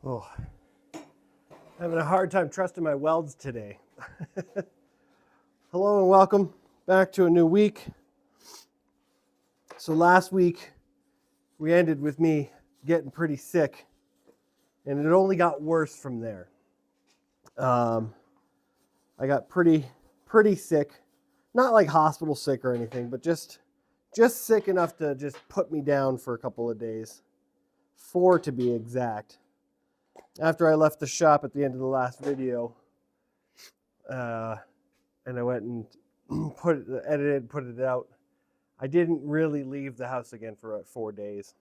Oh, having a hard time trusting my welds today. Hello and welcome back to a new week. So last week we ended with me getting pretty sick, and it only got worse from there. I got pretty sick, not like hospital sick or anything, but just sick enough to just put me down for a couple of days, 4 to be exact. After I left the shop at the end of the last video, and I went and edited, put it out, I didn't really leave the house again for 4 days.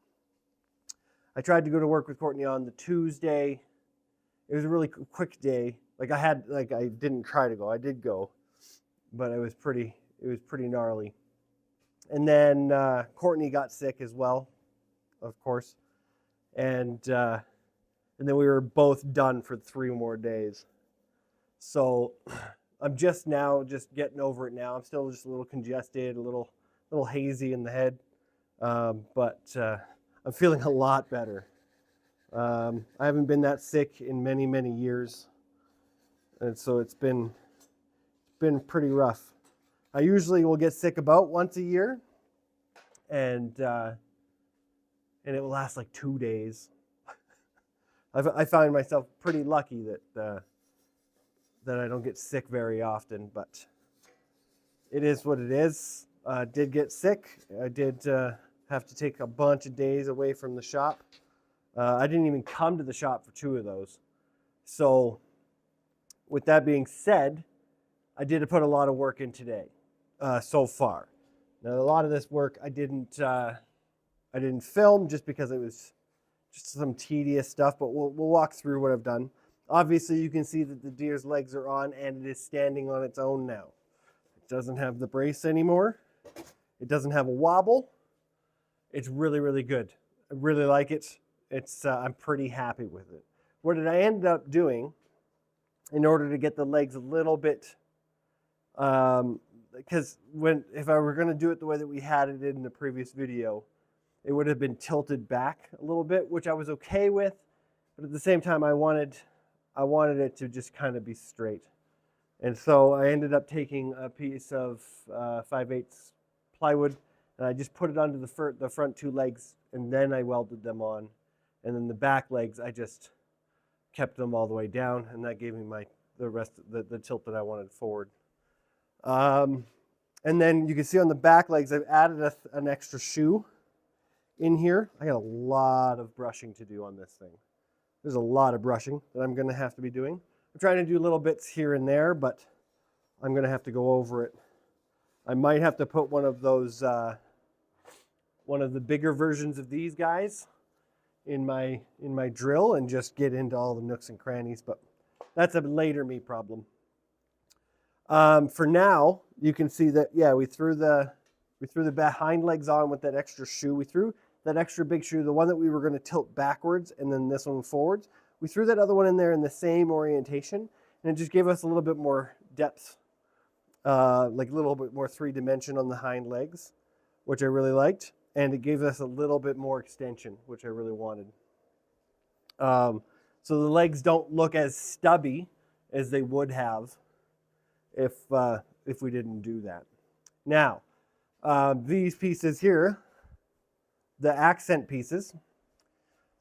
I tried to go to work with Courtney on the Tuesday. It was a really quick day. I didn't try to go. I did go, but it was pretty gnarly. And then Courtney got sick as well, of course, and then we were both done for 3 more days. So I'm just getting over it now. I'm still just a little congested, a little hazy in the head, but I'm feeling a lot better. I haven't been that sick in many years, and so it's been pretty rough. I usually will get sick about once a year, and it will last like 2 days. I find myself pretty lucky that I don't get sick very often, but it is what it is. I did get sick. I did have to take a bunch of days away from the shop. I didn't even come to the shop for 2 of those. So with that being said, I did put a lot of work in today so far. Now, a lot of this work I didn't film just because it was just some tedious stuff, but we'll walk through what I've done. Obviously, you can see that the deer's legs are on and it is standing on its own now. It doesn't have the brace anymore. It doesn't have a wobble. It's really good. I really like it. I'm pretty happy with it. What did I end up doing in order to get the legs a little bit, because if I were going to do it the way that we had it in the previous video, it would have been tilted back a little bit, which I was okay with, but at the same time I wanted it to just kind of be straight. And so I ended up taking a piece of 5/8 plywood, and I just put it onto the front 2 legs, and then I welded them on. And then the back legs, I just kept them all the way down, and that gave me the rest of the tilt that I wanted forward. And then you can see on the back legs, I've added an extra shoe in here. I got a lot of brushing to do on this thing. There's a lot of brushing that I'm going to have to be doing. I'm trying to do little bits here and there, but I'm going to have to go over it. I might have to put one of those, one of the bigger versions of these guys in my drill and just get into all the nooks and crannies, but that's a later me problem. For now, you can see that, yeah, we threw the hind legs on with that extra shoe. We threw that extra big shoe, the one that we were going to tilt backwards and then this one forwards. We threw that other one in there in the same orientation, and it just gave us a little bit more depth, like a little bit more 3-dimension on the hind legs, which I really liked, and it gave us a little bit more extension, which I really wanted. So the legs don't look as stubby as they would have if we didn't do that. Now, these pieces here, the accent pieces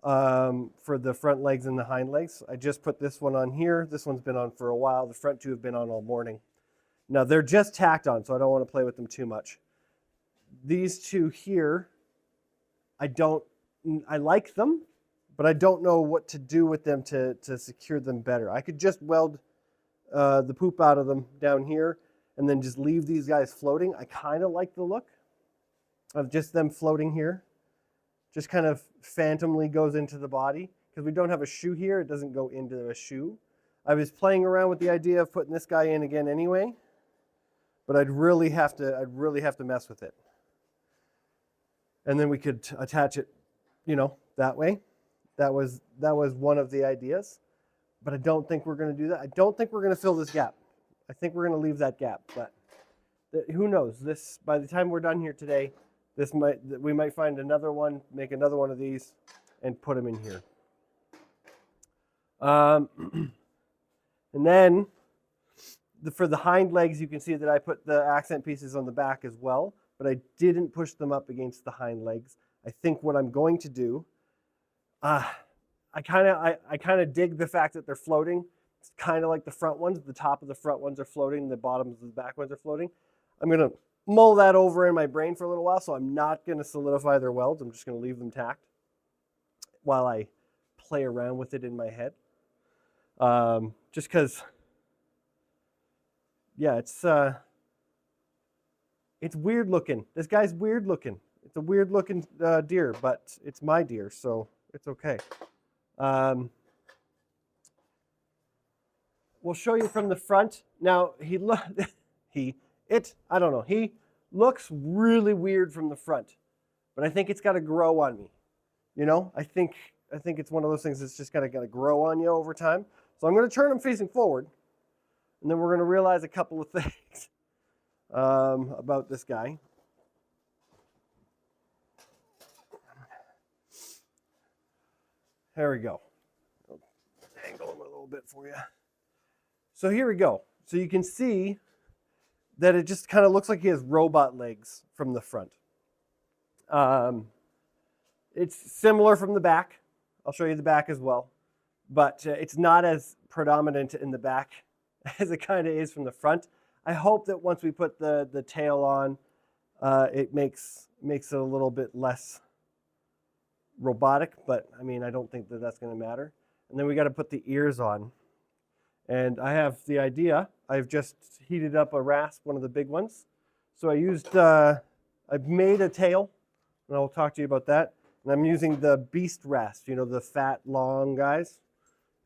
for the front legs and the hind legs, I just put this one on here. This one's been on for a while. The front 2 have been on all morning. Now, they're just tacked on, so I don't want to play with them too much. These 2 here, I like them, but I don't know what to do with them to secure them better. I could just weld the poop out of them down here and then just leave these guys floating. I kind of like the look of just them floating here. Just kind of phantomly goes into the body. Because we don't have a shoe here, it doesn't go into a shoe. I was playing around with the idea of putting this guy in again anyway, but I'd really have to mess with it. And then we could attach it, that way. That was one of the ideas, but I don't think we're going to do that. I don't think we're going to fill this gap. I think we're going to leave that gap, but who knows? This, by the time we're done here today, we might find another one, make another one of these, and put them in here. And then for the hind legs, you can see that I put the accent pieces on the back as well, but I didn't push them up against the hind legs. I think what I'm going to do, I kind of dig the fact that they're floating. It's kind of like the front ones. The top of the front ones are floating, the bottoms of the back ones are floating. I'm going to mull that over in my brain for a little while, so I'm not going to solidify their welds. I'm just going to leave them tacked while I play around with it in my head. Just because, yeah, it's weird looking. This guy's weird looking. It's a weird looking deer, but it's my deer, so it's okay. We'll show you from the front. Now, he looks really weird from the front, but I think it's got to grow on me. You know, I think it's one of those things that's just got to grow on you over time. So I'm going to turn him facing forward, and then we're going to realize a couple of things about this guy. There we go. I'll angle him a little bit for you. So here we go. So you can see that it just kind of looks like he has robot legs from the front. It's similar from the back. I'll show you the back as well. But it's not as predominant in the back as it kind of is from the front. I hope that once we put the tail on, it makes it a little bit less robotic, but I mean, I don't think that that's going to matter. And then we got to put the ears on. And I have the idea. I've just heated up a rasp, one of the big ones. So I used, I've made a tail, and I'll talk to you about that. And I'm using the Beast rasp, you know, the fat, long guys.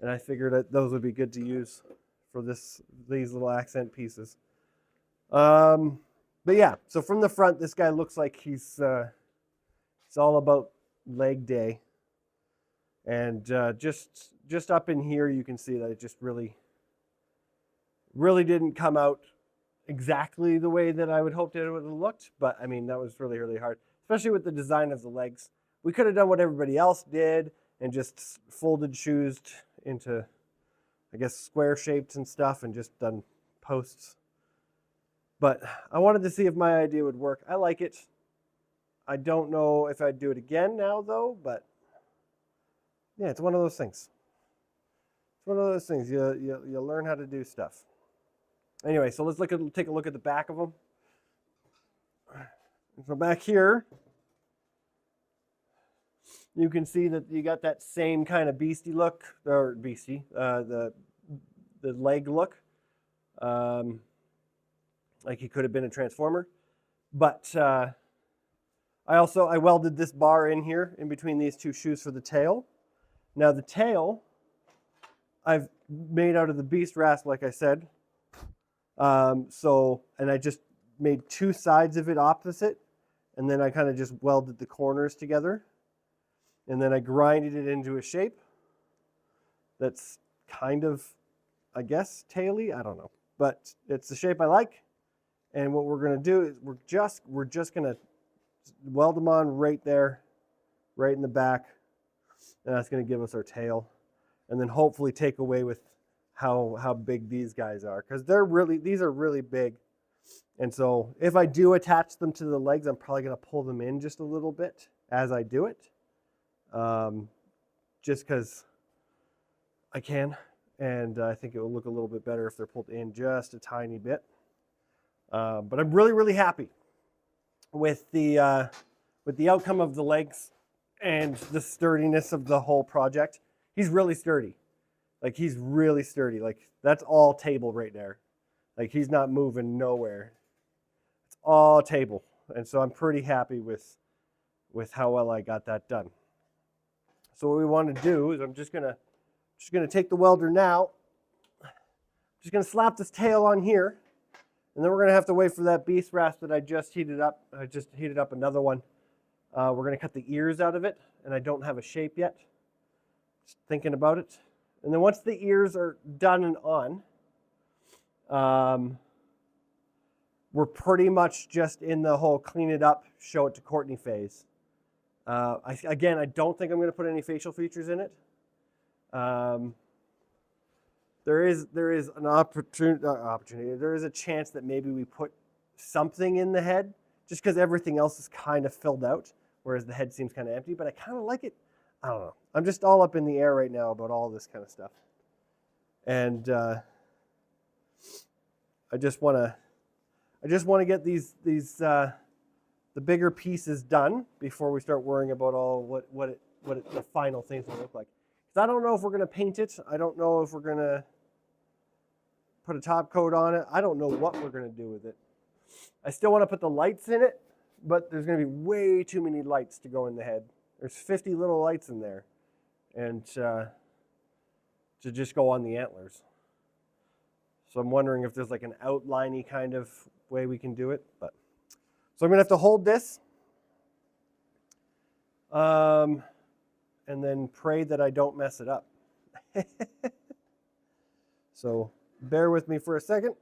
And I figured that those would be good to use for these little accent pieces. But yeah, so from the front, this guy looks like he's all about leg day. And just up in here, you can see that it just really didn't come out exactly the way that I would hope that it would have looked. But I mean, that was really, really hard, especially with the design of the legs. We could have done what everybody else did and just folded shoes into, I guess, square shapes and stuff and just done posts. But I wanted to see if my idea would work. I like it. I don't know if I'd do it again now, though, but yeah, it's one of those things. It's one of those things. You learn how to do stuff. Anyway, so let's take a look at the back of them. So back here, you can see that you got that same kind of beastie look, or the leg look, like he could have been a transformer. But I welded this bar in here in between these two shoes for the tail. Now the tail, I've made out of the Beast rasp, like I said. And I just made two sides of it opposite, and then I kind of just welded the corners together. And then I grinded it into a shape that's kind of, I guess, taily. I don't know. But it's the shape I like. And what we're going to do is we're just going to weld them on right there, right in the back. And that's going to give us our tail. And then hopefully take away with how big these guys are. Because these are really big. And so if I do attach them to the legs, I'm probably going to pull them in just a little bit as I do it. Just because I can, and I think it will look a little bit better if they're pulled in just a tiny bit. But I'm really, really happy with the outcome of the legs and the sturdiness of the whole project. He's really sturdy. Like, he's really sturdy. Like, that's all table right there. Like, he's not moving nowhere. It's all table. And so I'm pretty happy with how well I got that done. So what we want to do is I'm just gonna take the welder now. Just gonna slap this tail on here, and then we're gonna have to wait for that Beast rasp that I just heated up. I just heated up another one. We're gonna cut the ears out of it, and I don't have a shape yet. Just thinking about it. And then once the ears are done and on, we're pretty much just in the whole clean it up, show it to Courtney phase. I don't think I'm going to put any facial features in it. there is an opportunity. There is a chance that maybe we put something in the head, just because everything else is kind of filled out, whereas the head seems kind of empty. But I kind of like it. I don't know. I'm just all up in the air right now about all this kind of stuff, and I just want to get these the bigger pieces done before we start worrying about all what the final things will look like. Because I don't know if we're going to paint it. I don't know if we're going to put a top coat on it. I don't know what we're going to do with it. I still want to put the lights in it, but there's going to be way too many lights to go in the head. There's 50 little lights in there, and to just go on the antlers. So I'm wondering if there's like an outline-y kind of way we can do it. But so I'm going to have to hold this and then pray that I don't mess it up. So bear with me for a second.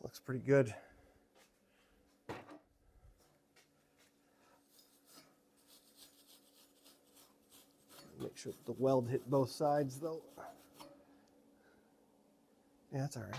Looks pretty good. Make sure the weld hit both sides though. Yeah, that's all right.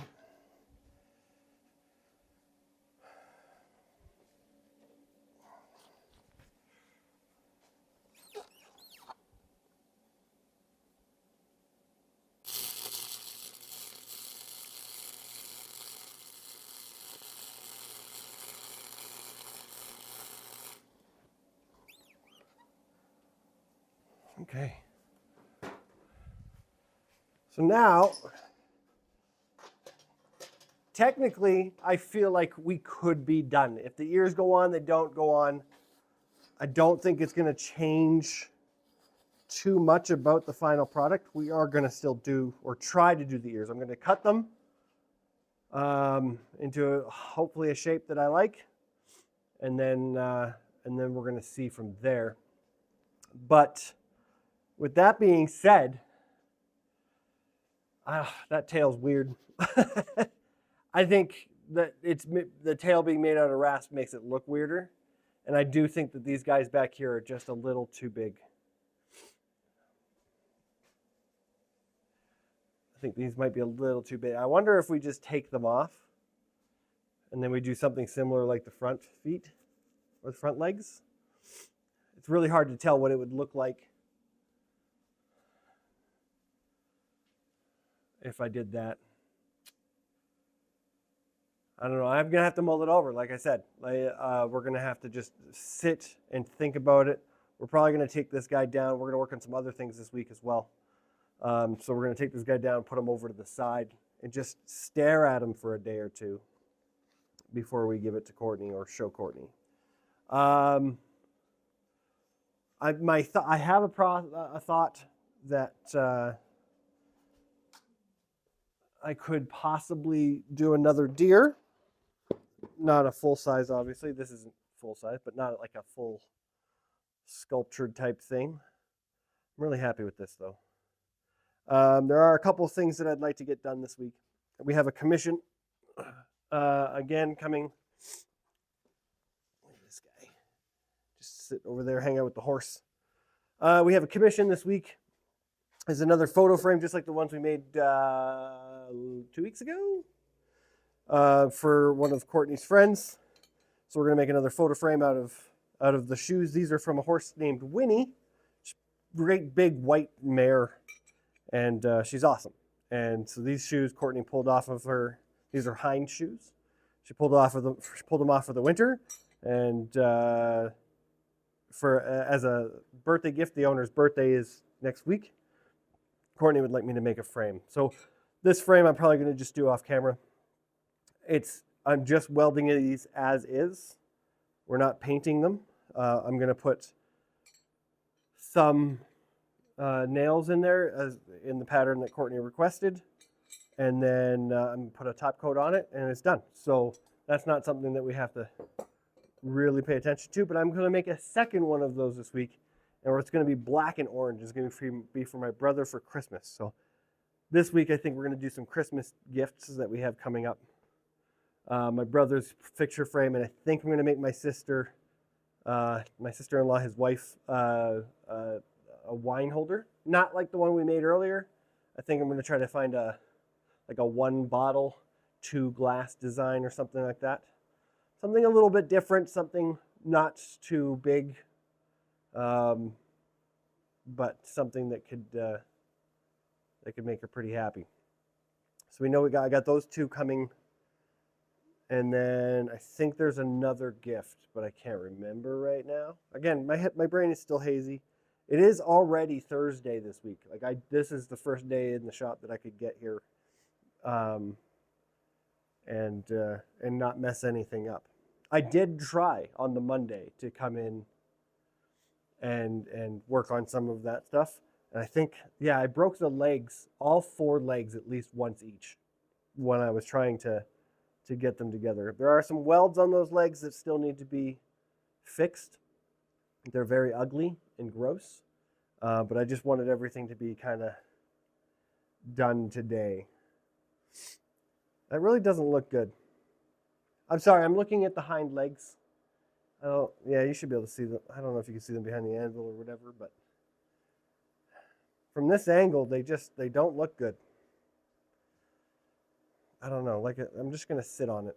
Okay. So now, technically, I feel like we could be done. If the ears go on, they don't go on. I don't think it's going to change too much about the final product. We are going to still do, or try to do the ears. I'm going to cut them into hopefully a shape that I like, and then we're going to see from there. But with that being said, that tail's weird. I think that the tail being made out of rasp makes it look weirder. And I do think that these guys back here are just a little too big. I think these might be a little too big. I wonder if we just take them off and then we do something similar like the front feet or the front legs. It's really hard to tell what it would look like if I did that. I don't know. I'm going to have to mull it over, like I said. We're going to have to just sit and think about it. We're probably going to take this guy down. We're going to work on some other things this week as well. So we're going to take this guy down, put him over to the side, and just stare at him for a day or two before we give it to Courtney or show Courtney. I have a thought that I could possibly do another deer. Not a full size, obviously. This isn't full size, but not like a full sculptured type thing. I'm really happy with this, though. There are a couple of things that I'd like to get done this week. We have a commission, again, coming. Look at this guy. Just sit over there, hang out with the horse. We have a commission this week. There's another photo frame, just like the ones we made 2 weeks ago for one of Courtney's friends. So we're going to make another photo frame out of the shoes. These are from a horse named Winnie. Great big white mare, and she's awesome. And so these shoes Courtney pulled off of her. These are hind shoes. She pulled them off for the winter, and as a birthday gift, the owner's birthday is next week. Courtney would like me to make a frame. So this frame I'm probably going to just do off camera. I'm just welding these as is. We're not painting them. I'm going to put some nails in there in the pattern that Courtney requested. and then I'm going to put a top coat on it, and it's done. So that's not something that we have to really pay attention to, but I'm going to make a second one of those this week, and it's going to be black and orange. It's going to be for my brother for Christmas. So this week I think we're going to do some Christmas gifts that we have coming up. My brother's picture frame, and I think I'm going to make my sister-in-law, his wife, a wine holder. Not like the one we made earlier. I think I'm going to try to find a 1 bottle, 2 glass design or something like that. Something a little bit different, something not too big, but something that could make her pretty happy. So we know I got those 2 coming. And then I think there's another gift, but I can't remember right now. Again, my brain is still hazy. It is already Thursday this week. This is the first day in the shop that I could get here, and not mess anything up. I did try on the Monday to come in and work on some of that stuff, and I think I broke the legs, all 4 legs at least once each, when I was trying to get them together. There are some welds on those legs that still need to be fixed. They're very ugly and gross, but I just wanted everything to be kind of done today. That really doesn't look good. I'm sorry, I'm looking at the hind legs. You should be able to see them. I don't know if you can see them behind the anvil or whatever, but from this angle, they don't look good. I don't know, I'm just going to sit on it.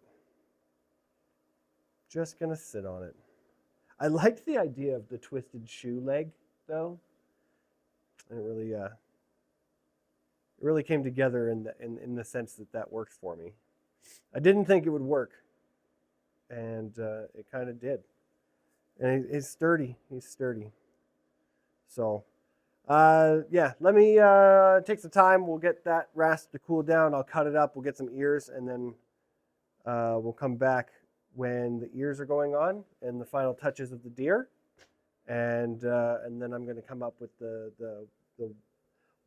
Just going to sit on it. I liked the idea of the twisted shoe leg, though. And it really came together in the sense that worked for me. I didn't think it would work, and it kind of did. And he's sturdy. He's sturdy. So, let me take some time. We'll get that rasp to cool down. I'll cut it up. We'll get some ears, and then we'll come back when the ears are going on and the final touches of the deer. And then I'm going to come up with the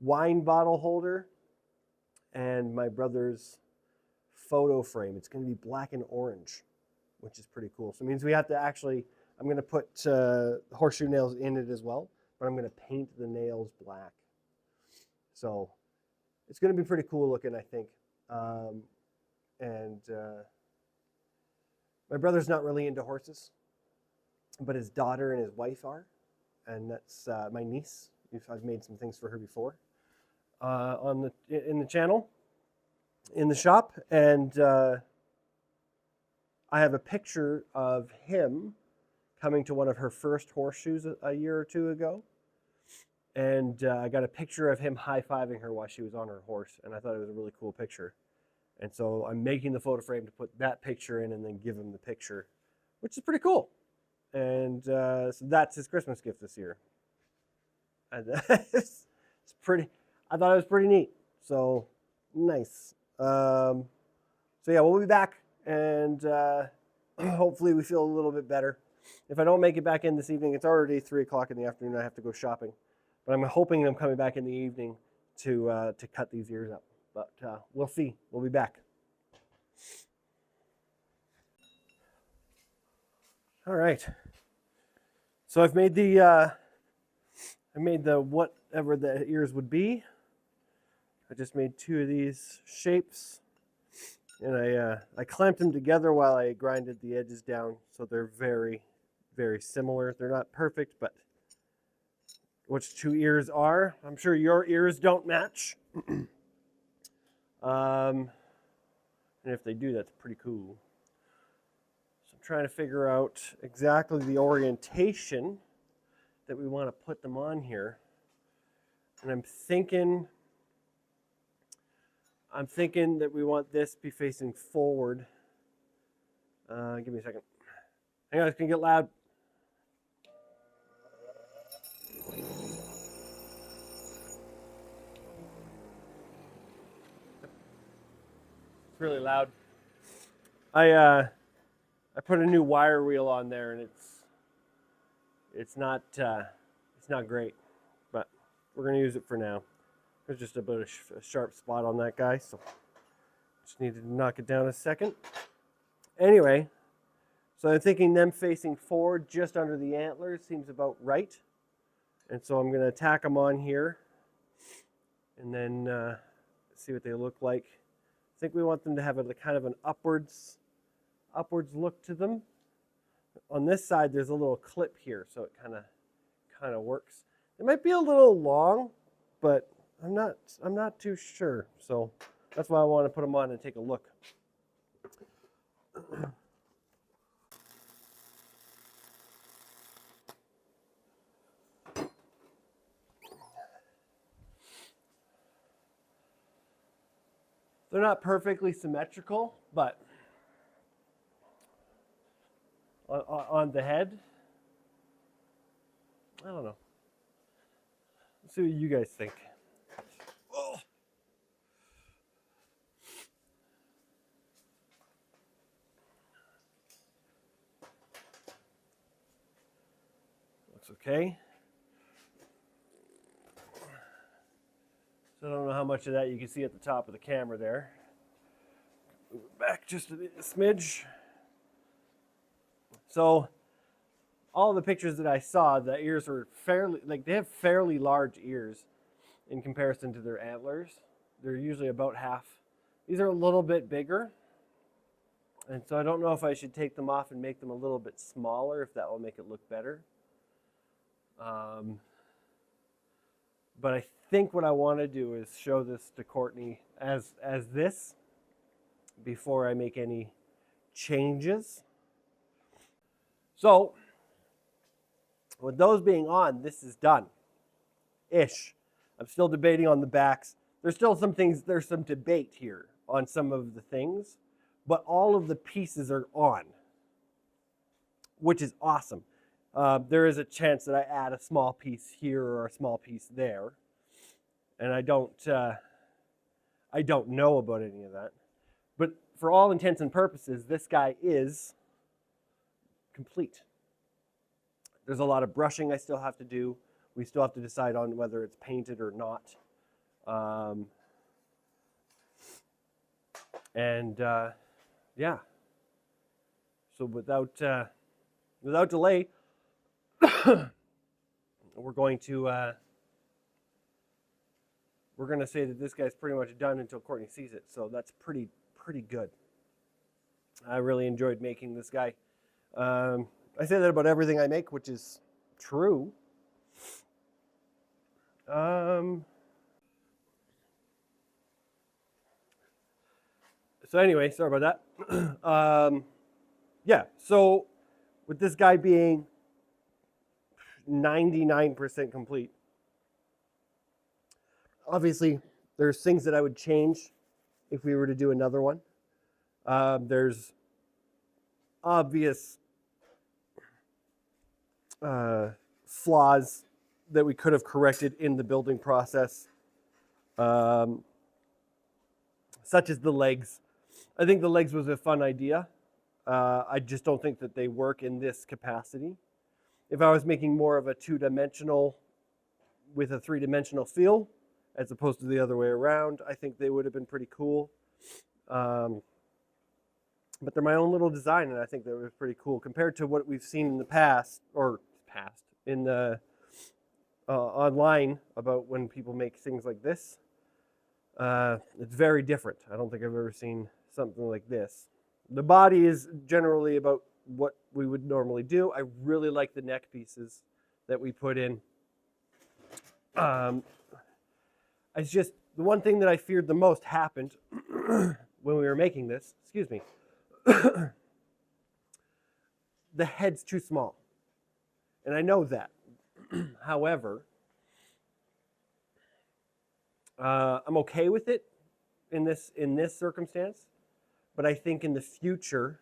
wine bottle holder and my brother's photo frame. It's going to be black and orange, which is pretty cool. So it means we have to I'm going to put horseshoe nails in it as well. But I'm going to paint the nails black. So it's going to be pretty cool looking, I think. My brother's not really into horses, but his daughter and his wife are. And that's my niece. I've made some things for her before in the channel, in the shop. And I have a picture of him coming to one of her first horseshoes a year or 2 ago. And I got a picture of him high-fiving her while she was on her horse, and I thought it was a really cool picture. And so I'm making the photo frame to put that picture in and then give him the picture, which is pretty cool. And so that's his Christmas gift this year. And it's pretty, I thought it was pretty neat. So nice. So we'll be back, and hopefully we feel a little bit better. If I don't make it back in this evening, it's already 3 o'clock in the afternoon. I have to go shopping. But I'm hoping I'm coming back in the evening to cut these ears up. But we'll see. We'll be back. All right. So I've made the whatever the ears would be. I just made 2 of these shapes. And I clamped them together while I grinded the edges down, so they're very, very similar. They're not perfect, but which 2 ears are. I'm sure your ears don't match. And if they do, that's pretty cool. So I'm trying to figure out exactly the orientation that we want to put them on here. And I'm thinking that we want this be facing forward. Give me a second. Hang on, it's going to get loud. It's really loud. I put a new wire wheel on there, and it's not great, but we're going to use it for now. There's just a bit of a sharp spot on that guy, so Just needed to knock it down a second. Anyway, so I'm thinking them facing forward just under the antlers seems about right. And so I'm going to tack them on here and then see what they look like. I think we want them to have a kind of an upwards look to them. On this side, there's a little clip here, so it kind of works. It might be a little long, but I'm not too sure. So that's why I want to put them on and take a look. They're not perfectly symmetrical, but on the head, I don't know. Let's see what you guys think. Oh. Looks okay. So I don't know how much of that you can see at the top of the camera there. Move it back just a smidge. So all the pictures that I saw, the ears were fairly, they have fairly large ears in comparison to their antlers. They're usually about half. These are a little bit bigger. And so I don't know if I should take them off and make them a little bit smaller, if that will make it look better. But I think what I want to do is show this to Courtney as this before I make any changes. So with those being on, this is done-ish. I'm still debating on the backs. There's still some things, there's some debate here on some of the things, but all of the pieces are on, which is awesome. There is a chance that I add a small piece here or a small piece there, and I don't know about any of that. But for all intents and purposes, this guy is complete. There's a lot of brushing I still have to do. We still have to decide on whether it's painted or not. Yeah. So without delay, we're going to say that this guy's pretty much done until Courtney sees it. So that's pretty good. I really enjoyed making this guy. I say that about everything I make, which is true. So anyway, sorry about that. Yeah, so with this guy being 99% complete, obviously there's things that I would change if we were to do another one. There's obvious flaws that we could have corrected in the building process, such as the legs. I think the legs was a fun idea. I just don't think that they work in this capacity. If I was making more of a two-dimensional with a three-dimensional feel, as opposed to the other way around, I think they would have been pretty cool. But they're my own little design, and I think they were pretty cool compared to what we've seen in the past, in the online about when people make things like this. It's very different. I don't think I've ever seen something like this. The body is generally about what we would normally do. I really like the neck pieces that we put in. It's just the one thing that I feared the most happened when we were making this. Excuse me. The head's too small. And I know that. However, I'm okay with it in this circumstance, but I think in the future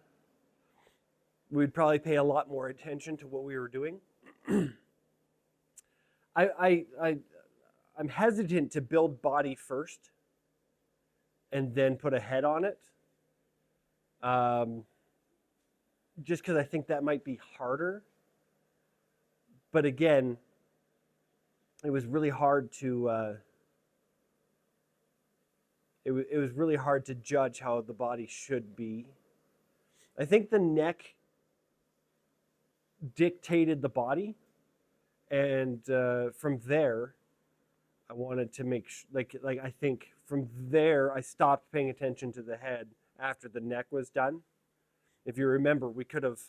we'd probably pay a lot more attention to what we were doing. I'm hesitant to build body first and then put a head on it, just because I think that might be harder. But again, it was really hard to it was really hard to judge how the body should be. I think the neck dictated the body, and from there, I wanted to make like I think from there I stopped paying attention to the head after the neck was done. If you remember, we could have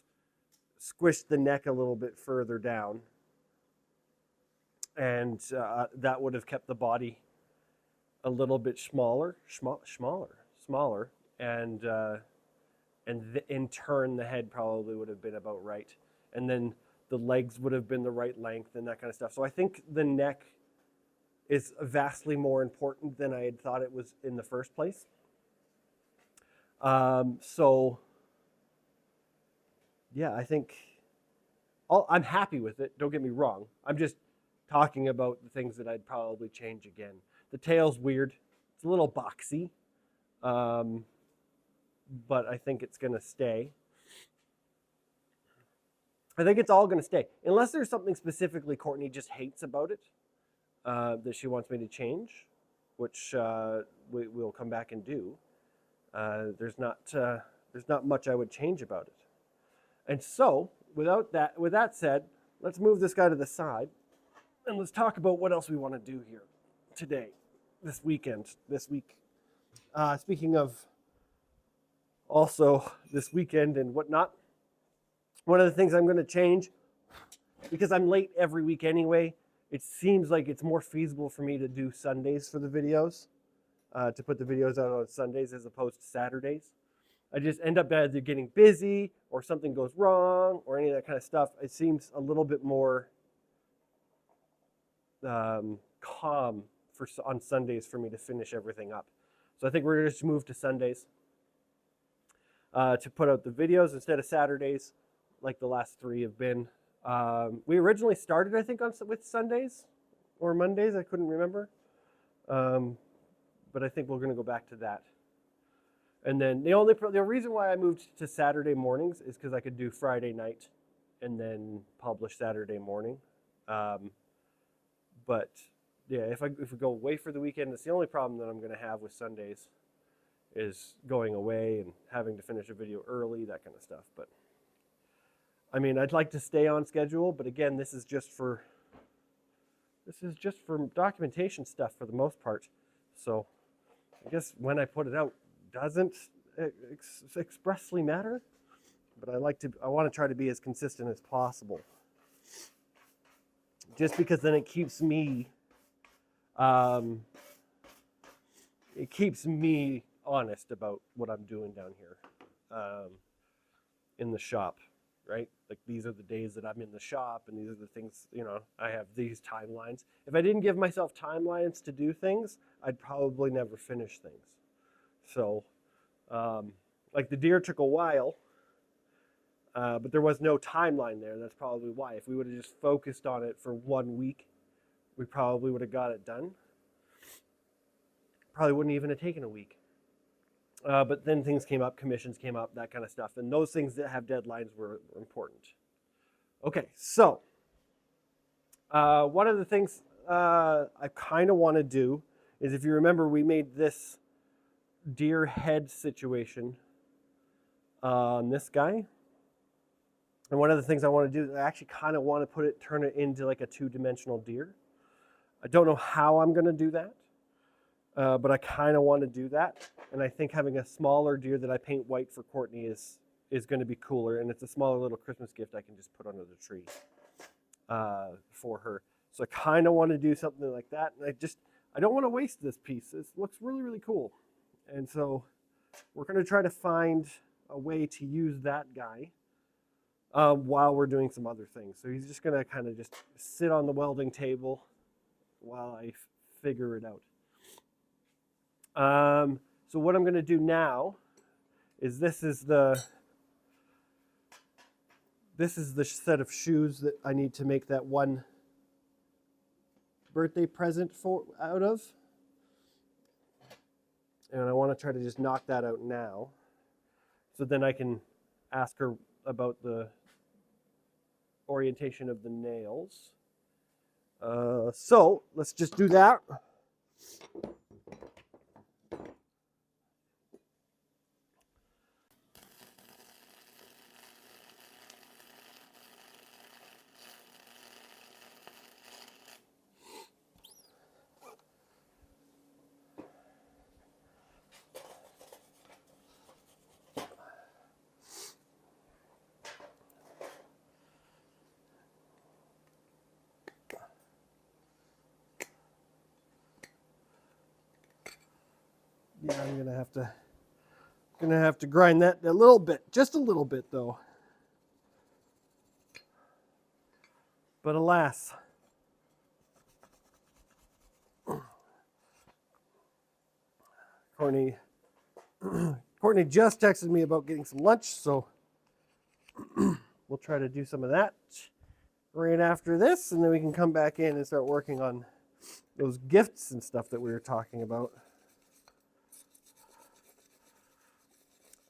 squished the neck a little bit further down, and that would have kept the body a little bit smaller, and in turn the head probably would have been about right, and then the legs would have been the right length and that kind of stuff. So I think the neck is vastly more important than I had thought it was in the first place. So yeah, I think I'm happy with it. Don't get me wrong. I'm just talking about the things that I'd probably change again. The tail's weird. It's a little boxy, but I think it's going to stay. I think it's all going to stay. Unless there's something specifically Courtney just hates about it that she wants me to change, which we'll come back and do. There's not much I would change about it. And so, with that said, let's move this guy to the side, and let's talk about what else we want to do here today, this week. Speaking of also this weekend and whatnot, one of the things I'm going to change, because I'm late every week anyway, it seems like it's more feasible for me to do Sundays for the videos, to put the videos out on Sundays as opposed to Saturdays. I just end up either getting busy or something goes wrong or any of that kind of stuff. It seems a little bit more calm on Sundays for me to finish everything up. So I think we're going to just move to Sundays to put out the videos instead of Saturdays, like the last 3 have been. We originally started, I think, with Sundays or Mondays. I couldn't remember. But I think we're going to go back to that. And then the reason why I moved to Saturday mornings is because I could do Friday night and then publish Saturday morning. But yeah, if we go away for the weekend, it's the only problem that I'm going to have with Sundays is going away and having to finish a video early, that kind of stuff. But I mean, I'd like to stay on schedule, but again, this is just for documentation stuff for the most part. So I guess when I put it out doesn't expressly matter, but I want to try to be as consistent as possible. Just because then it keeps me honest about what I'm doing down here in the shop, right? Like these are the days that I'm in the shop and these are the things, I have these timelines. If I didn't give myself timelines to do things, I'd probably never finish things. So, like the deer took a while, but there was no timeline there. That's probably why. If we would have just focused on it for 1 week, we probably would have got it done. Probably wouldn't even have taken a week. But then things came up, commissions came up, that kind of stuff. And those things that have deadlines were important. Okay, so one of the things I kind of want to do is, if you remember, we made this deer head situation on this guy. And one of the things I want to do is I actually kind of want to turn it into like a 2-dimensional deer. I don't know how I'm going to do that, but I kind of want to do that. And I think having a smaller deer that I paint white for Courtney is going to be cooler. And it's a smaller little Christmas gift I can just put under the tree for her. So I kind of want to do something like that. And I don't want to waste this piece. It looks really, really cool. And so we're going to try to find a way to use that guy while we're doing some other things. So he's just going to kind of just sit on the welding table while I figure it out. So what I'm going to do now is this is the set of shoes that I need to make that one birthday present out of. And I want to try to just knock that out now. So then I can ask her about the orientation of the nails. So let's just do that. Yeah, I'm gonna have to grind that a little bit, just a little bit though. But alas. Courtney just texted me about getting some lunch, so we'll try to do some of that right after this, and then we can come back in and start working on those gifts and stuff that we were talking about.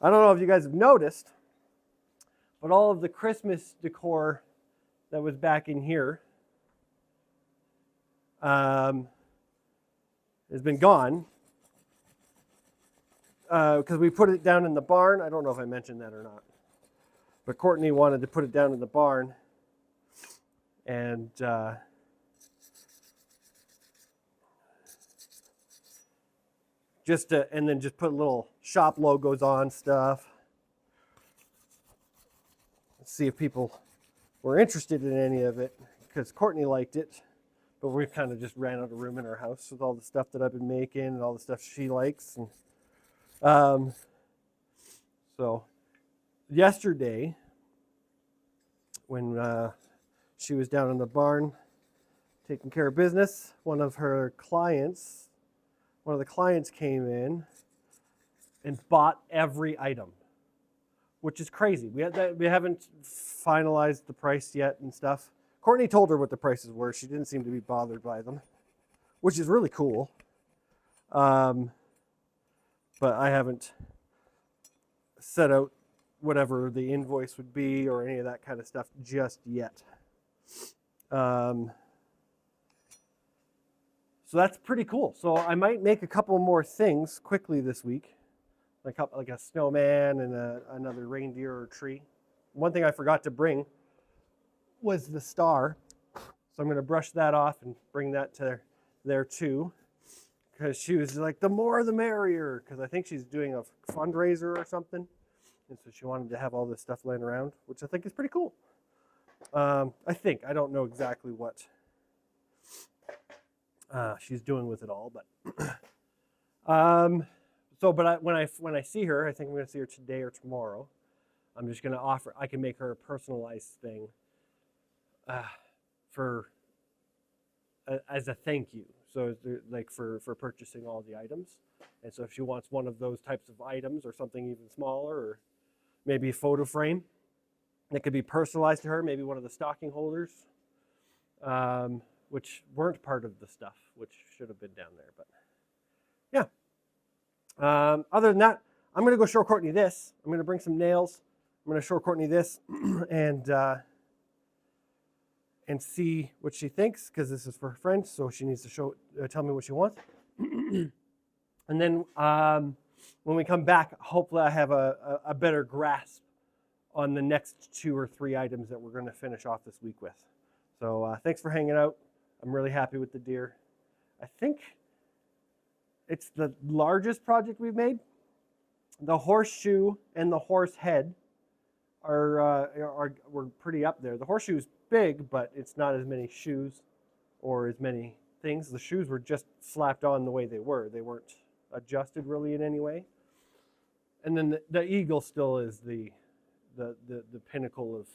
I don't know if you guys have noticed, but all of the Christmas decor that was back in here has been gone because we put it down in the barn. I don't know if I mentioned that or not, but Courtney wanted to put it down in the barn, and and then just put little shop logos on stuff. Let's see if people were interested in any of it, because Courtney liked it, but we kind of just ran out of room in our house with all the stuff that I've been making and all the stuff she likes. And so yesterday, when she was down in the barn taking care of business, one of the clients came in and bought every item, which is crazy. We haven't finalized the price yet and stuff. Courtney told her what the prices were. She didn't seem to be bothered by them, which is really cool. But I haven't set out whatever the invoice would be or any of that kind of stuff just yet. So that's pretty cool. So I might make a couple more things quickly this week, like a snowman and another reindeer or tree. One thing I forgot to bring was the star, so I'm going to brush that off and bring that to there too, because she was like, the more the merrier, because I think she's doing a fundraiser or something, and so she wanted to have all this stuff laying around, which I think is pretty cool. I don't know exactly what she's doing with it all, but when I see her, I think I'm going to see her today or tomorrow. I'm just going to offer. I can make her a personalized thing as a thank you. So like for purchasing all the items, and so if she wants one of those types of items or something even smaller, or maybe a photo frame that could be personalized to her, maybe one of the stocking holders. Which weren't part of the stuff, which should have been down there, but yeah. Other than that, I'm going to go show Courtney this. I'm going to bring some nails. I'm going to show Courtney this and see what she thinks, because this is for her friend, so she needs to tell me what she wants. And then when we come back, hopefully I have a better grasp on the next 2 or 3 items that we're going to finish off this week with. So thanks for hanging out. I'm really happy with the deer. I think it's the largest project we've made. The horseshoe and the horse head were pretty up there. The horseshoe's big, but it's not as many shoes or as many things. The shoes were just slapped on the way they were. They weren't adjusted really in any way. And then the eagle still is the pinnacle of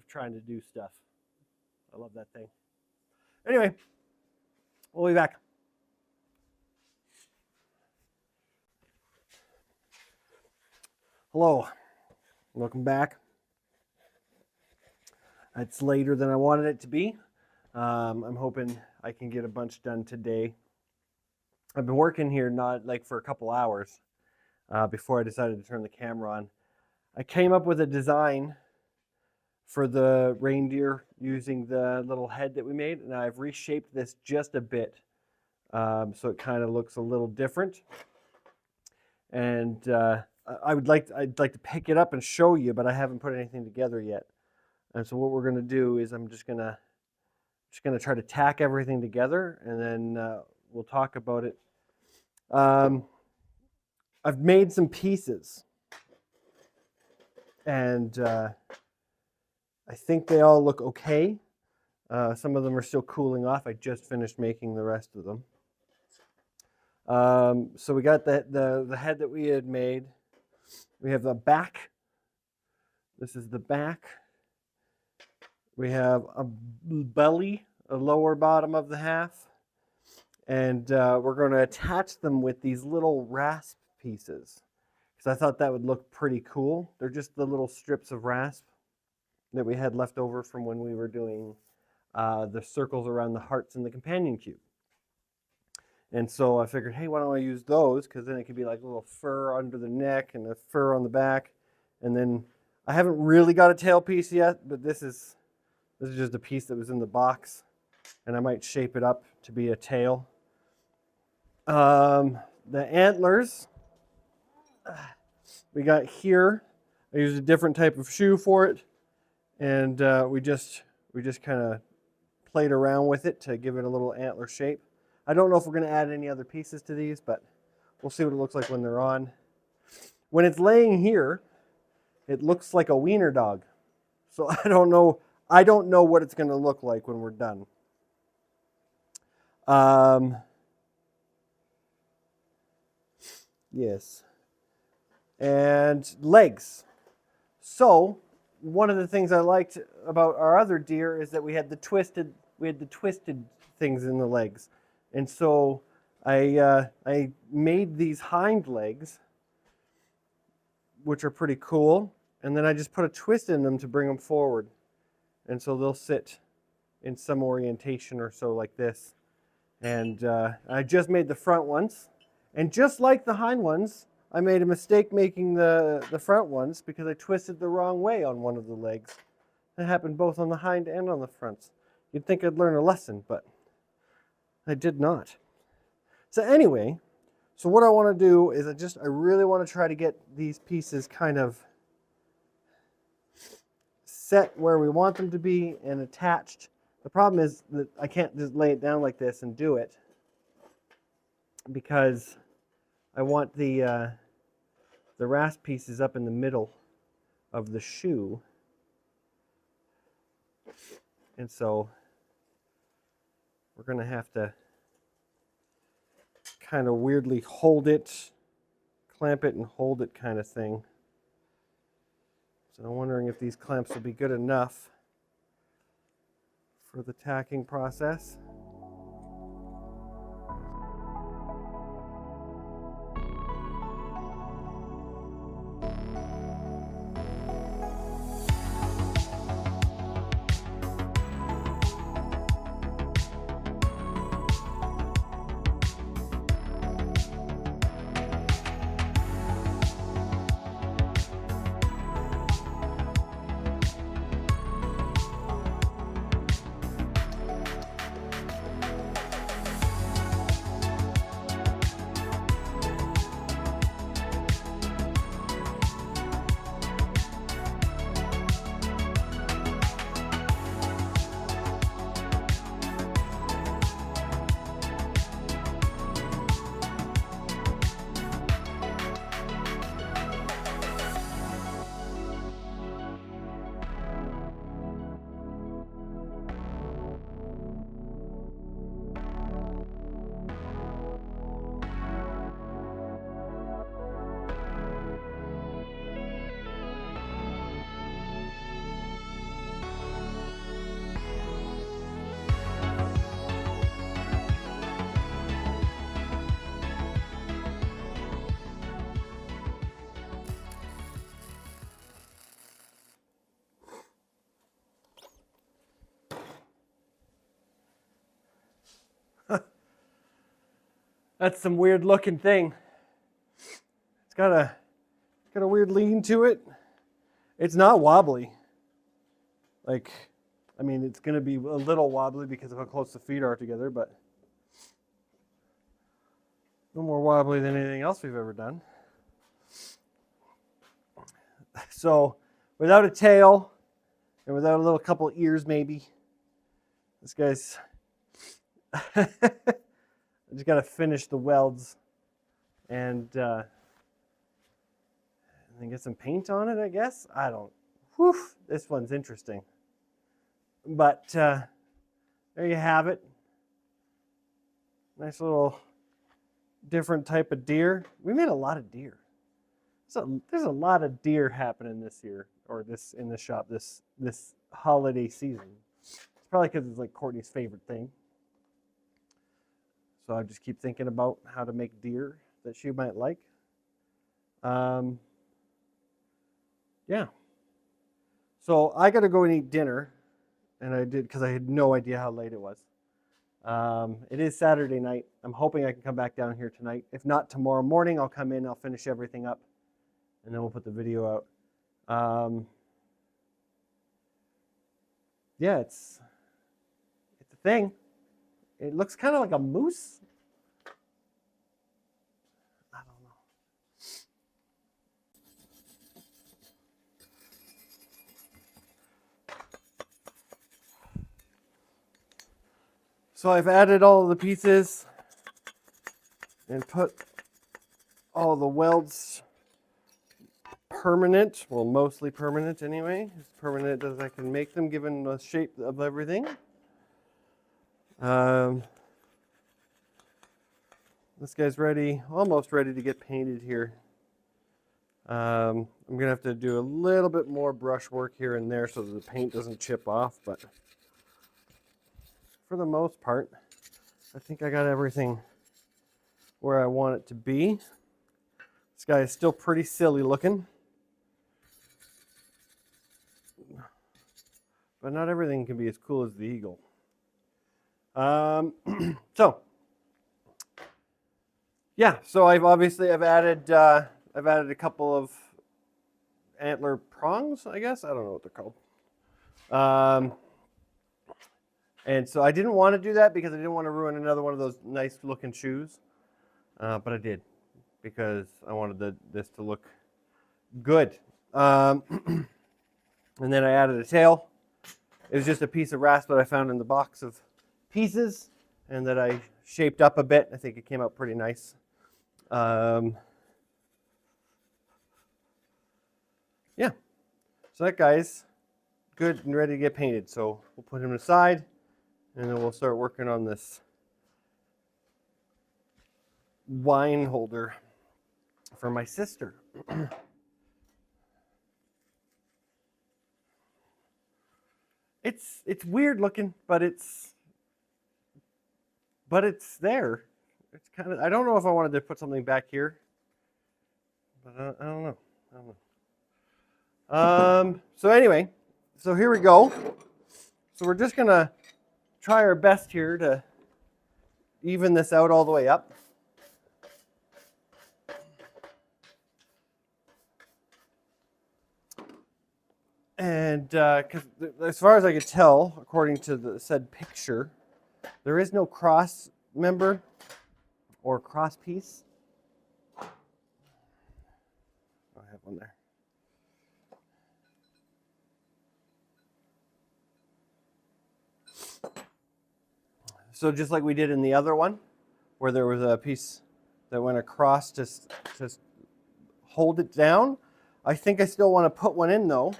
trying to do stuff. I love that thing. Anyway, we'll be back. Hello, welcome back. It's later than I wanted it to be. I'm hoping I can get a bunch done today. I've been working here for a couple hours before I decided to turn the camera on. I came up with a design for the reindeer using the little head that we made, and I've reshaped this just a bit so it kind of looks a little different. And I'd like to pick it up and show you, but I haven't put anything together yet. And so what we're going to do is I'm just going to try to tack everything together, and then we'll talk about it. I've made some pieces, and I think they all look okay. Some of them are still cooling off. I just finished making the rest of them. So we got the head that we had made. We have the back. This is the back. We have a belly, a lower bottom of the half. And we're going to attach them with these little rasp pieces, because I thought that would look pretty cool. They're just the little strips of rasp that we had left over from when we were doing the circles around the hearts in the companion cube. And so I figured, hey, why don't I use those? Because then it could be like a little fur under the neck and a fur on the back. And then I haven't really got a tail piece yet, but this is just a piece that was in the box, and I might shape it up to be a tail. The antlers we got here. I used a different type of shoe for it, and we just kind of played around with it to give it a little antler shape. I don't know if we're going to add any other pieces to these, but we'll see what it looks like when they're on. When it's laying here, it looks like a wiener dog. So I don't know what it's going to look like when we're done. Yes. And legs. So one of the things I liked about our other deer is that we had the twisted things in the legs. And so I made these hind legs, which are pretty cool, and then I just put a twist in them to bring them forward. And so they'll sit in some orientation or so like this. And I just made the front ones. And just like the hind ones, I made a mistake making the front ones because I twisted the wrong way on one of the legs. That happened both on the hind and on the fronts. You'd think I'd learn a lesson, but I did not. So anyway, so what I want to do is I really want to try to get these pieces kind of set where we want them to be and attached. The problem is that I can't just lay it down like this and do it, because I want the rasp pieces up in the middle of the shoe. And so we're going to have to kind of weirdly hold it, clamp it and hold it kind of thing. So I'm wondering if these clamps will be good enough for the tacking process. That's some weird looking thing. It's got a weird lean to it. It's not wobbly. Like, I mean, it's going to be a little wobbly because of how close the feet are together, but no more wobbly than anything else we've ever done. So, without a tail and without a little couple ears maybe, this guy's I just got to finish the welds and then get some paint on it, I guess. I don't. Whew, this one's interesting. But there you have it. Nice little different type of deer. We made a lot of deer. There's a lot of deer happening this year, or this in the shop this holiday season. It's probably because it's like Courtney's favorite thing. So I just keep thinking about how to make deer that she might like. Yeah. So I got to go and eat dinner, and I did because I had no idea how late it was. It is Saturday night. I'm hoping I can come back down here tonight. If not, tomorrow morning I'll come in, I'll finish everything up, and then we'll put the video out. Yeah, it's a thing. It looks kind of like a moose. I don't know. So I've added all of the pieces and put all the welds permanent, well, mostly permanent anyway, as permanent as I can make them given the shape of everything. This guy's ready, almost ready to get painted here. I'm gonna have to do a little bit more brush work here and there so that the paint doesn't chip off, but for the most part, I think I got everything where I want it to be. This guy is still pretty silly looking, but not everything can be as cool as the eagle. So I've added a couple of antler prongs, I guess. I don't know what they're called. And so I didn't want to do that because I didn't want to ruin another one of those nice looking shoes. But I did because I wanted this to look good. And then I added a tail. It was just a piece of rasp that I found in the box of pieces and that I shaped up a bit. I think it came out pretty nice. Yeah, so that guy's good and ready to get painted. So we'll put him aside and then we'll start working on this wine holder for my sister. It's weird looking, but it's there. It's kind of, I don't know if I wanted to put something back here, but I don't know. So anyway, so here we go. So we're just gonna try our best here to even this out all the way up. And because as far as I could tell, according to the said picture, there is no cross member or cross piece. I have one there. So just like we did in the other one, where there was a piece that went across to hold it down, I think I still want to put one in though.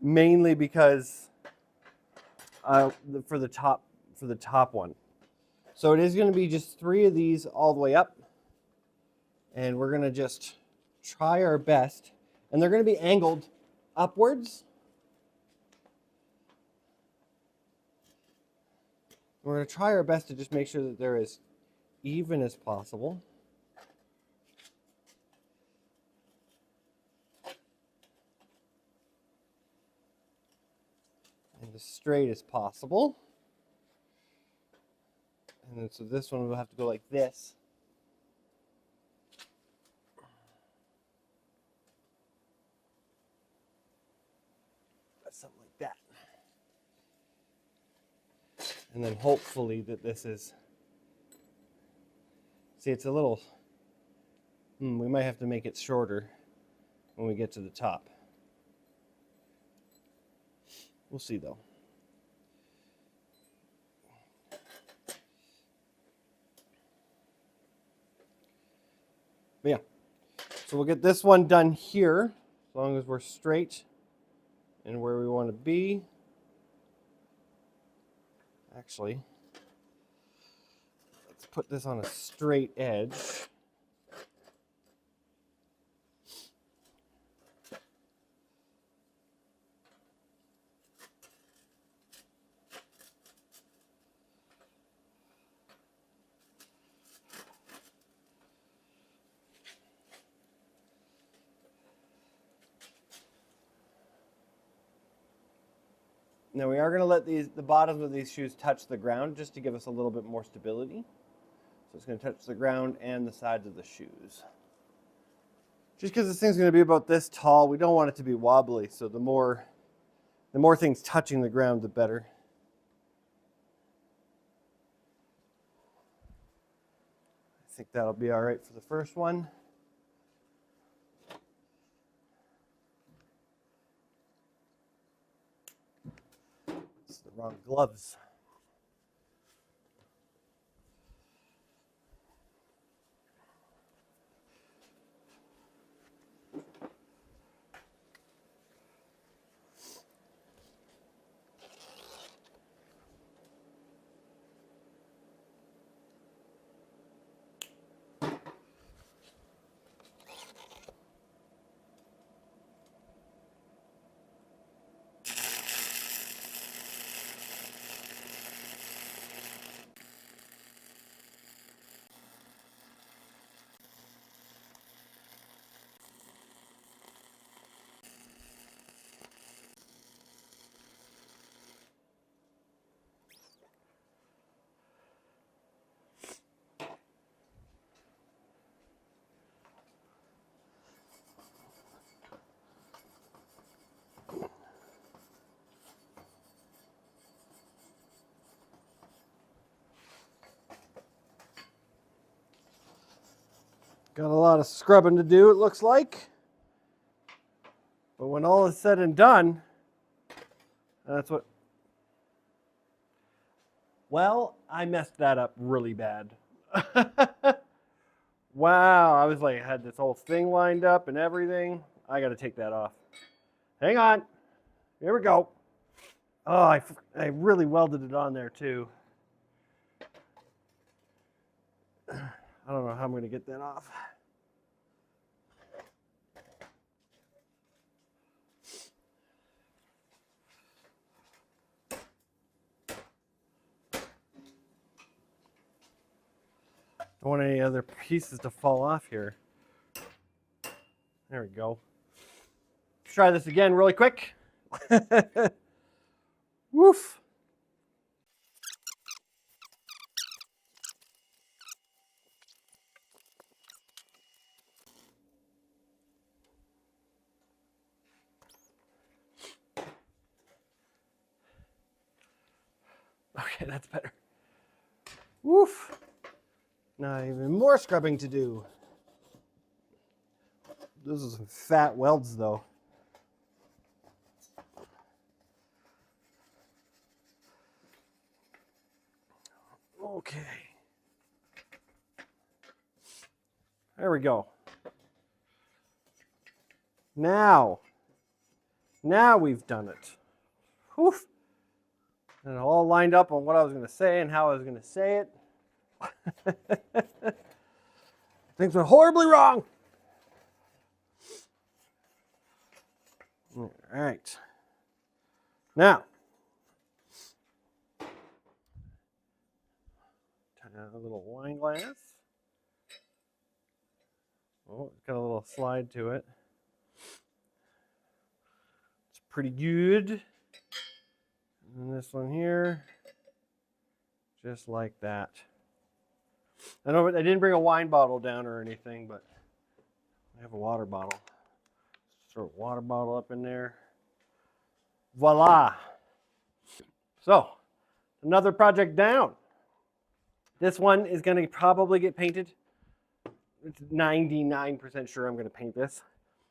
Mainly because for the top one. So it is going to be just 3 of these all the way up, and we're going to just try our best, and they're going to be angled upwards. We're going to try our best to just make sure that they're as even as possible. And as straight as possible. And then so this one will have to go like this. Something like that. And then hopefully that this is, see, it's a little, we might have to make it shorter when we get to the top. We'll see though. But yeah, so we'll get this one done here, as long as we're straight and where we want to be. Actually, put this on a straight edge. Now we are going to let the bottoms of these shoes touch the ground just to give us a little bit more stability. So it's going to touch the ground and the sides of the shoes. Just because this thing's going to be about this tall, we don't want it to be wobbly. So the more things touching the ground, the better. I think that'll be all right for the first one. It's the wrong gloves. Got a lot of scrubbing to do, it looks like. But when all is said and done, that's what... Well, I messed that up really bad. Wow, I was like, I had this whole thing lined up and everything. I got to take that off. Hang on. Here we go. Oh, I really welded it on there too. I don't know how I'm going to get that off. Don't want any other pieces to fall off here. There we go. Let's try this again really quick. Woof. Okay, that's better. Woof. Now even more scrubbing to do. Those are some fat welds though. Okay. There we go. Now we've done it. Whew. And it all lined up on what I was going to say and how I was going to say it. Things went horribly wrong. All right. Now, a little wine glass. Oh, it's got a little slide to it. It's pretty good. And this one here, just like that. I know I didn't bring a wine bottle down or anything, but I have a water bottle. Throw a water bottle up in there. Voila. So, another project down. This one is going to probably get painted. It's 99% sure I'm going to paint this.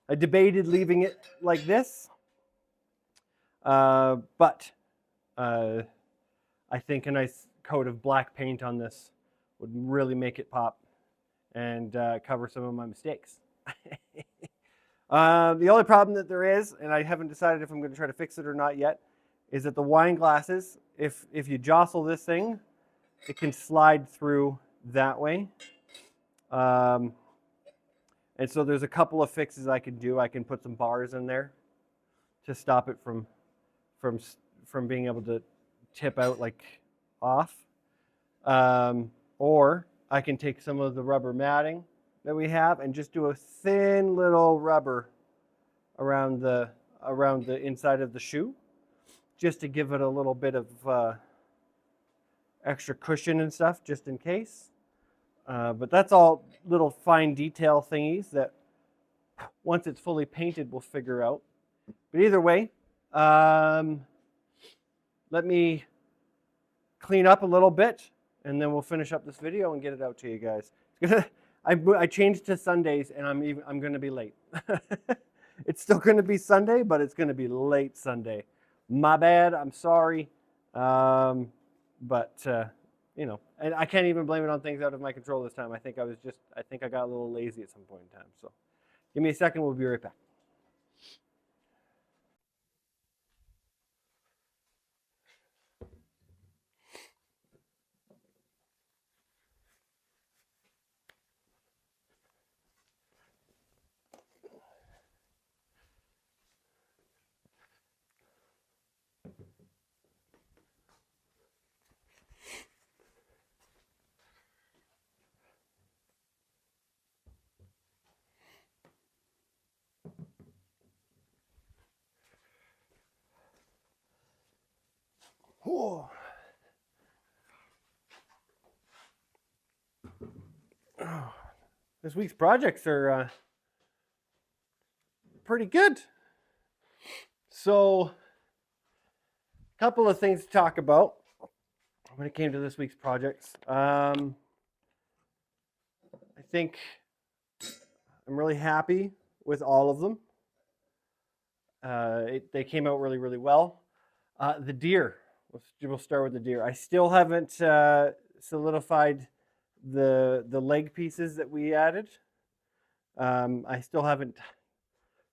I debated leaving it like this, but I think a nice coat of black paint on this would really make it pop and cover some of my mistakes. The only problem that there is, and I haven't decided if I'm going to try to fix it or not yet, is that the wine glasses, if you jostle this thing, it can slide through that way. And so there's a couple of fixes I can do. I can put some bars in there to stop it from being able to tip out like off. Or I can take some of the rubber matting that we have and just do a thin little rubber around the inside of the shoe, just to give it a little bit of extra cushion and stuff, just in case. But that's all little fine detail thingies that once it's fully painted, we'll figure out. But either way, let me clean up a little bit, and then we'll finish up this video and get it out to you guys. I changed to Sundays, and I'm going to be late. It's still going to be Sunday, but it's going to be late Sunday. My bad. I'm sorry. But you know, and I can't even blame it on things out of my control this time. I think I got a little lazy at some point in time. So give me a second. We'll be right back. Whoa. This week's projects are pretty good. So, a couple of things to talk about when it came to this week's projects. I think I'm really happy with all of them. They came out really, really well. The deer. We'll start with the deer. I still haven't solidified the leg pieces that we added. I still haven't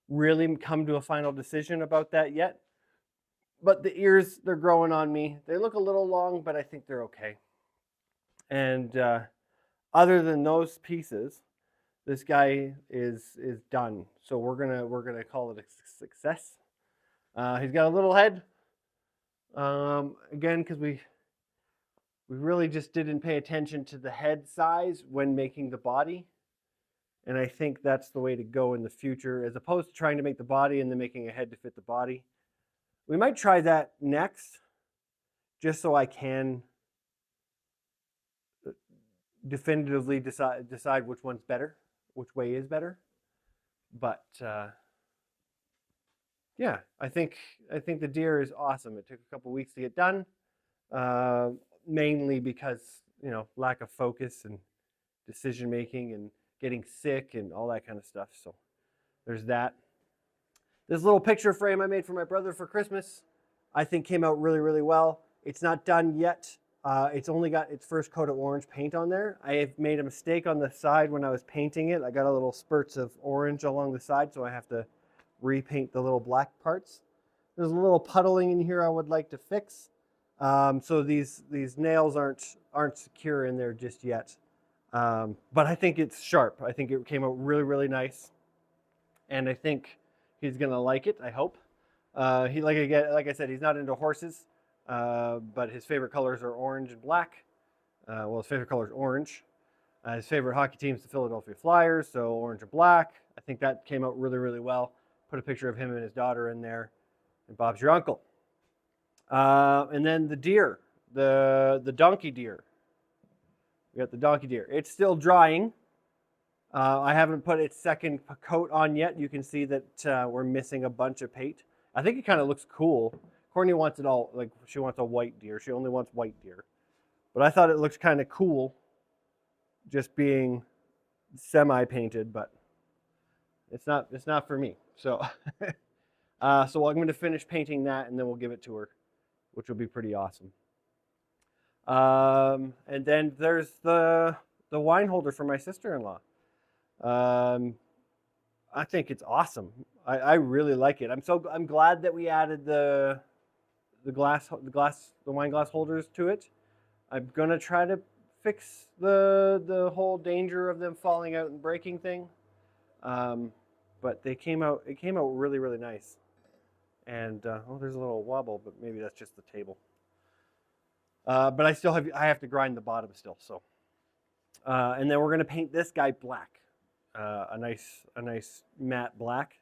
really come to a final decision about that yet. But the ears, they're growing on me. They look a little long, but I think they're okay. And other than those pieces, this guy is done. So we're gonna call it a success. He's got a little head. Again, because we really just didn't pay attention to the head size when making the body. And I think that's the way to go in the future, as opposed to trying to make the body and then making a head to fit the body. We might try that next, just so I can definitively decide which one's better, which way is better. But yeah, I think the deer is awesome. It took a couple weeks to get done, mainly because, you know, lack of focus and decision making and getting sick and all that kind of stuff. So there's that. This little picture frame I made for my brother for Christmas, I think came out really, really well. It's not done yet. It's only got its first coat of orange paint on there. I have made a mistake on the side when I was painting it. I got a little spurts of orange along the side, so I have to repaint the little black parts. There's a little puddling in here I would like to fix. So these nails aren't secure in there just yet. But I think it's sharp. I think it came out really, really nice. And I think he's gonna like it, I hope. Like I said, he's not into horses, but his favorite colors are orange and black. Well, his favorite color is orange. His favorite hockey team is the Philadelphia Flyers, so orange and black. I think that came out really, really well. Put a picture of him and his daughter in there, and Bob's your uncle. And then the deer, the donkey deer. We got the donkey deer. It's still drying. I haven't put its second coat on yet. You can see that we're missing a bunch of paint. I think it kind of looks cool. Courtney wants it all, like she wants a white deer. She only wants white deer. But I thought it looks kind of cool just being semi-painted, but it's not for me. So so I'm going to finish painting that, and then we'll give it to her, which will be pretty awesome. And then there's the wine holder for my sister-in-law. I think it's awesome. I really like it. I'm glad that we added the wine glass holders to it. I'm gonna try to fix the whole danger of them falling out and breaking thing. But it came out really, really nice. And oh, there's a little wobble, but maybe that's just the table. But I have to grind the bottom still. So, and then we're gonna paint this guy black, a nice matte black,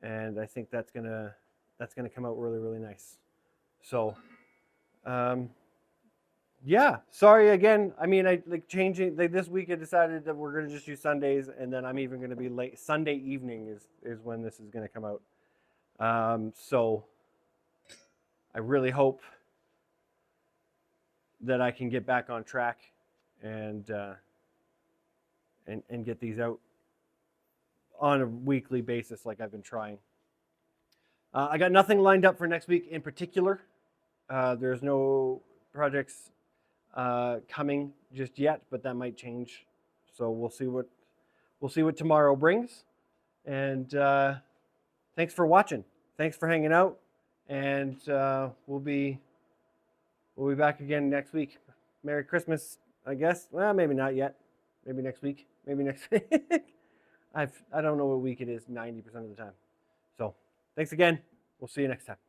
and I think that's gonna come out really, really nice. So, yeah. Sorry again. I mean, I like changing. This week I decided that we're gonna just do Sundays, and then I'm even gonna be late. Sunday evening is when this is gonna come out. So I really hope that I can get back on track and get these out on a weekly basis like I've been trying. I got nothing lined up for next week in particular. There's no projects coming just yet, but that might change. So we'll see what tomorrow brings. And thanks for watching. Thanks for hanging out. And we'll be back again next week. Merry Christmas, I guess. Well, maybe not yet. Maybe next week. Maybe next week. I don't know what week it is 90% of the time. So thanks again. We'll see you next time.